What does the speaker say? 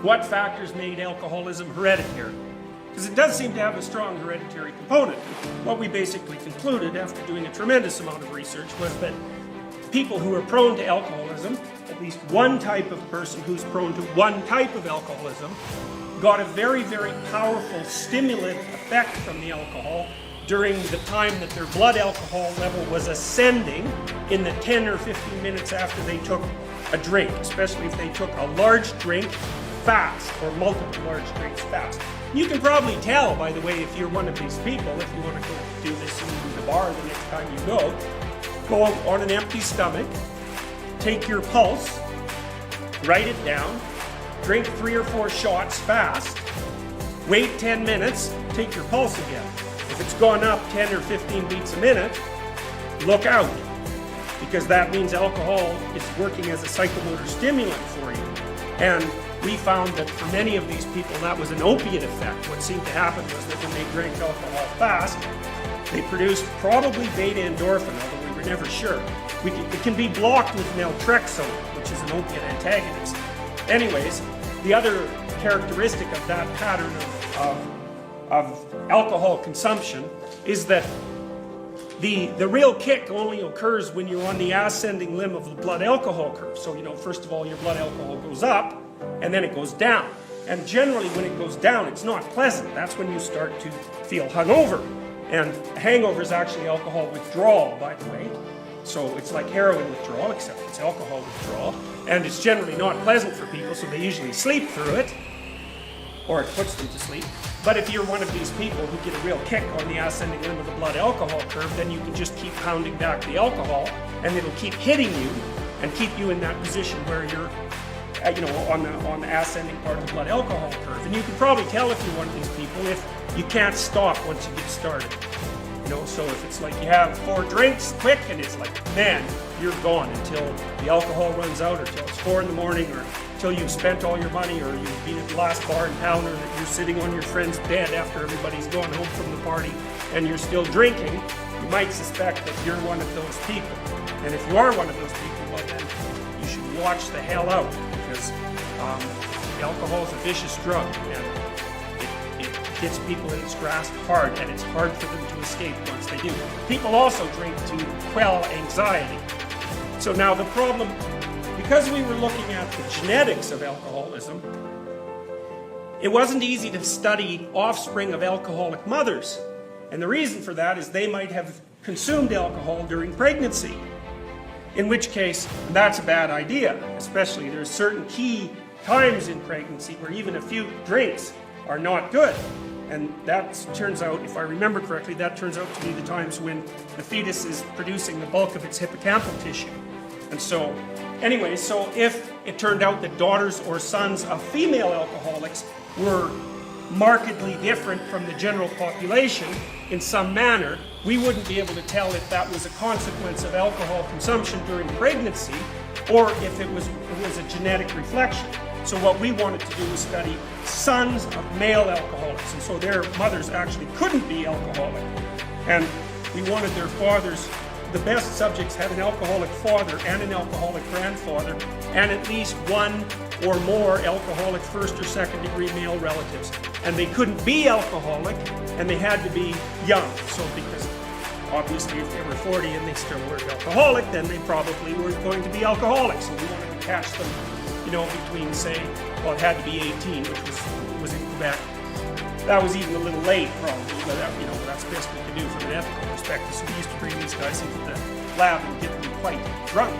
what factors made alcoholism hereditary? Because it does seem to have a strong hereditary component. What we basically concluded after doing a tremendous amount of research was that people who are prone to alcoholism, at least one type of person who's prone to one type of alcoholism, got a very, very powerful stimulant effect from the alcohol during the time that their blood alcohol level was ascending in the 10 or 15 minutes after they took a drink, especially if they took a large drink fast or multiple large drinks fast. You can probably tell, by the way, if you're one of these people, if you want to go do this in the bar the next time you go on an empty stomach, take your pulse, write it down, drink 3 or 4 shots fast, wait 10 minutes, take your pulse again. If it's gone up 10 or 15 beats a minute, look out, because that means alcohol is working as a psychomotor stimulant for you. And we found that for many of these people that was an opiate effect. What seemed to happen was that when they drank alcohol fast, they produced probably beta endorphin, although we were never sure. It can be blocked with naltrexone, which is an opiate antagonist. Anyways, the other characteristic of that pattern of alcohol consumption is that the real kick only occurs when you're on the ascending limb of the blood alcohol curve. So, first of all, your blood alcohol goes up, and then it goes down. And generally when it goes down, it's not pleasant. That's when you start to feel hungover. And hangover is actually alcohol withdrawal, by the way. So it's like heroin withdrawal, except it's alcohol withdrawal. And it's generally not pleasant for people, so they usually sleep through it, or it puts them to sleep. But if you're one of these people who get a real kick on the ascending limb of the blood alcohol curve, then you can just keep pounding back the alcohol, and it'll keep hitting you and keep you in that position where you're on the ascending part of the blood alcohol curve. And you can probably tell if you're one of these people if you can't stop once you get started. So if it's like you have 4 drinks quick and it's like, man, you're gone until the alcohol runs out, or till it's 4 in the morning, or till you've spent all your money, or you've been at the last bar in town, or that you're sitting on your friend's bed after everybody's gone home from the party and you're still drinking, you might suspect that you're one of those people. And if you are one of those people, well then you should watch the hell out, because alcohol is a vicious drug, and it hits people in its grasp hard, and it's hard for them to escape once they do. People also drink to quell anxiety. So now the problem, because we were looking at the genetics of alcoholism, it wasn't easy to study offspring of alcoholic mothers. And the reason for that is they might have consumed alcohol during pregnancy. In which case, that's a bad idea, especially there's certain key times in pregnancy where even a few drinks are not good. And that turns out, if I remember correctly, that turns out to be the times when the fetus is producing the bulk of its hippocampal tissue. And so, anyway, so if it turned out that daughters or sons of female alcoholics were markedly different from the general population in some manner, we wouldn't be able to tell if that was a consequence of alcohol consumption during pregnancy or if it was a genetic reflection. So what we wanted to do was study sons of male alcoholics, and so their mothers actually couldn't be alcoholic. And we wanted their fathers, the best subjects had an alcoholic father and an alcoholic grandfather, and at least one or more alcoholic first or second degree male relatives. And they couldn't be alcoholic, and they had to be young. So because obviously if they were 40 and they still weren't alcoholic, then they probably weren't going to be alcoholics. So we wanted to catch them, between, say, well, it had to be 18, which was in Quebec. That was even a little late, probably, but that's the best we could do from an ethical perspective. So we used to bring these guys into the lab and get them quite drunk.